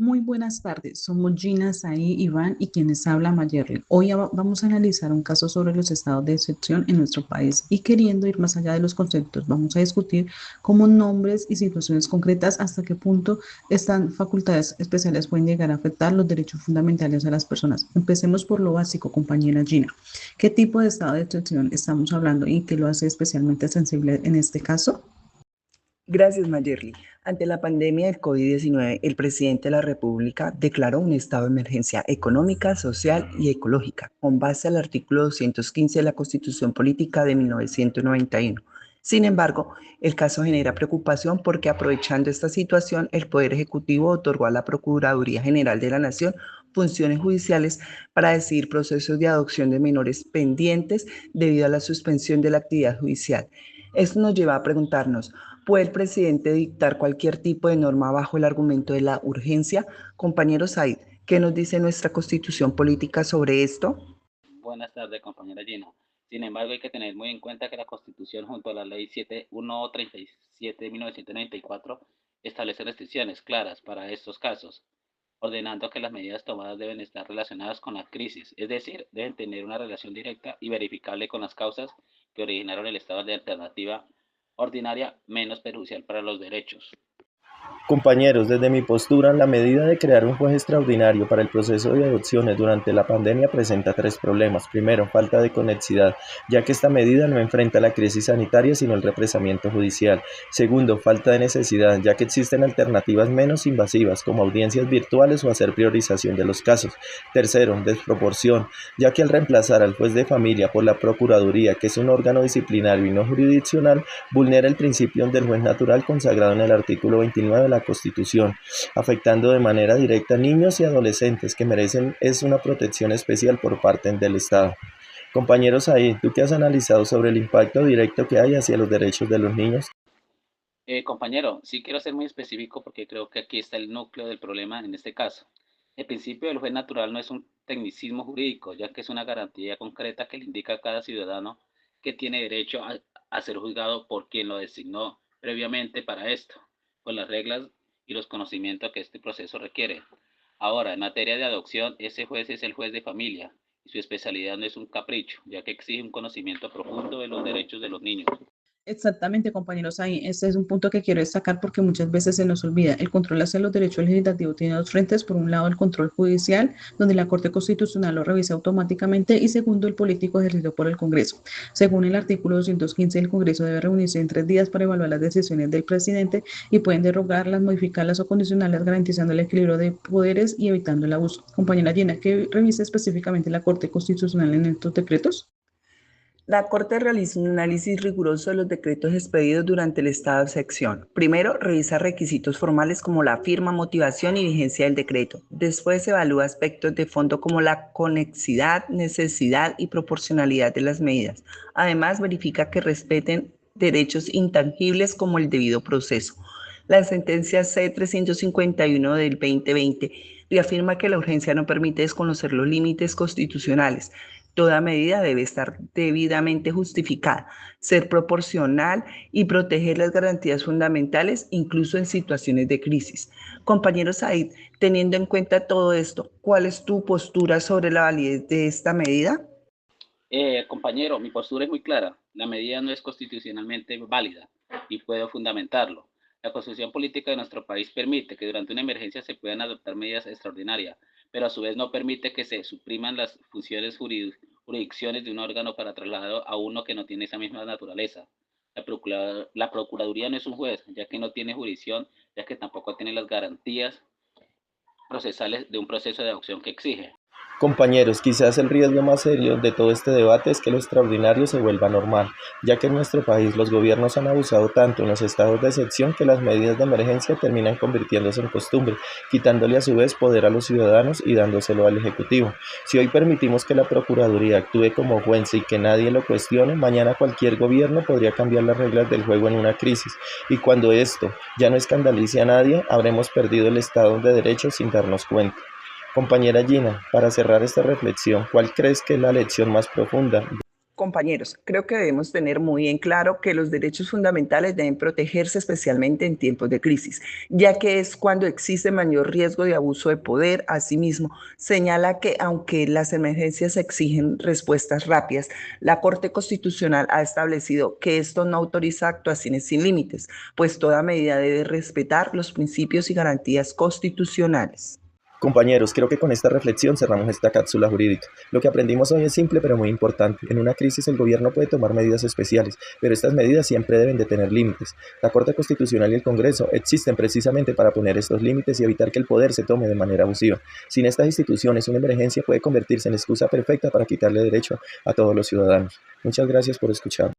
Muy buenas tardes, somos Gina, Saí, Iván y quienes habla Mayerly. Hoy vamos a analizar un caso sobre los estados de excepción en nuestro país y queriendo ir más allá de los conceptos, vamos a discutir cómo nombres y situaciones concretas hasta qué punto estas facultades especiales pueden llegar a afectar los derechos fundamentales de las personas. Empecemos por lo básico, compañera Gina. ¿Qué tipo de estado de excepción estamos hablando y qué lo hace especialmente sensible en este caso? Gracias, Mayerly. Ante la pandemia del COVID-19, el presidente de la República declaró un estado de emergencia económica, social y ecológica, con base al artículo 215 de la Constitución Política de 1991. Sin embargo, el caso genera preocupación porque aprovechando esta situación, el Poder Ejecutivo otorgó a la Procuraduría General de la Nación funciones judiciales para decidir procesos de adopción de menores pendientes debido a la suspensión de la actividad judicial. Esto nos lleva a preguntarnos, ¿puede el presidente dictar cualquier tipo de norma bajo el argumento de la urgencia? Compañero Said, ¿qué nos dice nuestra constitución política sobre esto? Buenas tardes, compañera Gina. Sin embargo, hay que tener muy en cuenta que la Constitución, junto a la Ley 7137 de 1994, establece restricciones claras para estos casos, ordenando que las medidas tomadas deben estar relacionadas con la crisis, es decir, deben tener una relación directa y verificable con las causas que originaron el estado de alternativa ordinaria menos perjudicial para los derechos. Compañeros, desde mi postura, la medida de crear un juez extraordinario para el proceso de adopciones durante la pandemia presenta tres problemas. Primero, falta de conexidad, ya que esta medida no enfrenta la crisis sanitaria sino el represamiento judicial. Segundo, falta de necesidad, ya que existen alternativas menos invasivas como audiencias virtuales o hacer priorización de los casos. Tercero, desproporción, ya que al reemplazar al juez de familia por la Procuraduría, que es un órgano disciplinario y no jurisdiccional, vulnera el principio del juez natural consagrado en el artículo 29 de la Constitución, afectando de manera directa a niños y adolescentes que merecen una protección especial por parte del Estado. Compañeros ahí, ¿tú qué has analizado sobre el impacto directo que hay hacia los derechos de los niños? Compañero, sí quiero ser muy específico porque creo que aquí está el núcleo del problema en este caso. El principio del juez natural no es un tecnicismo jurídico, ya que es una garantía concreta que le indica a cada ciudadano que tiene derecho a ser juzgado por quien lo designó previamente para esto, con las reglas y los conocimientos que este proceso requiere. Ahora, en materia de adopción, ese juez es el juez de familia y su especialidad no es un capricho, ya que exige un conocimiento profundo de los derechos de los niños. Exactamente, compañeros, ahí este es un punto que quiero destacar porque muchas veces se nos olvida. El control hacia los derechos legislativos tiene dos frentes. Por un lado, el control judicial, donde la Corte Constitucional lo revisa automáticamente, y segundo, el político ejercido por el Congreso. Según el artículo 215, el Congreso debe reunirse en 3 días para evaluar las decisiones del presidente y pueden derogarlas, modificarlas o condicionarlas, garantizando el equilibrio de poderes y evitando el abuso. Compañera Llena, ¿qué revisa específicamente la Corte Constitucional en estos decretos? La Corte realiza un análisis riguroso de los decretos expedidos durante el estado de excepción. Primero, revisa requisitos formales como la firma, motivación y vigencia del decreto. Después, evalúa aspectos de fondo como la conexidad, necesidad y proporcionalidad de las medidas. Además, verifica que respeten derechos intangibles como el debido proceso. La sentencia C-351 del 2020 reafirma que la urgencia no permite desconocer los límites constitucionales. Toda medida debe estar debidamente justificada, ser proporcional y proteger las garantías fundamentales, incluso en situaciones de crisis. Compañero Said, teniendo en cuenta todo esto, ¿cuál es tu postura sobre la validez de esta medida? Compañero, mi postura es muy clara. La medida no es constitucionalmente válida y puedo fundamentarlo. La constitución política de nuestro país permite que durante una emergencia se puedan adoptar medidas extraordinarias, pero a su vez no permite que se supriman las funciones jurisdicciones de un órgano para trasladado a uno que no tiene esa misma naturaleza. La Procuraduría no es un juez, ya que no tiene jurisdicción, ya que tampoco tiene las garantías procesales de un proceso de adopción que exige. Compañeros, quizás el riesgo más serio de todo este debate es que lo extraordinario se vuelva normal, ya que en nuestro país los gobiernos han abusado tanto en los estados de excepción que las medidas de emergencia terminan convirtiéndose en costumbre, quitándole a su vez poder a los ciudadanos y dándoselo al Ejecutivo. Si hoy permitimos que la Procuraduría actúe como juez y que nadie lo cuestione, mañana cualquier gobierno podría cambiar las reglas del juego en una crisis, y cuando esto ya no escandalice a nadie, habremos perdido el Estado de Derecho sin darnos cuenta. Compañera Gina, para cerrar esta reflexión, ¿cuál crees que es la lección más profunda? Compañeros, creo que debemos tener muy en claro que los derechos fundamentales deben protegerse especialmente en tiempos de crisis, ya que es cuando existe mayor riesgo de abuso de poder. Asimismo, señala que aunque las emergencias exigen respuestas rápidas, la Corte Constitucional ha establecido que esto no autoriza actuaciones sin límites, pues toda medida debe respetar los principios y garantías constitucionales. Compañeros, creo que con esta reflexión cerramos esta cápsula jurídica. Lo que aprendimos hoy es simple pero muy importante. En una crisis el gobierno puede tomar medidas especiales, pero estas medidas siempre deben de tener límites. La Corte Constitucional y el Congreso existen precisamente para poner estos límites y evitar que el poder se tome de manera abusiva. Sin estas instituciones, una emergencia puede convertirse en excusa perfecta para quitarle derecho a todos los ciudadanos. Muchas gracias por escuchar.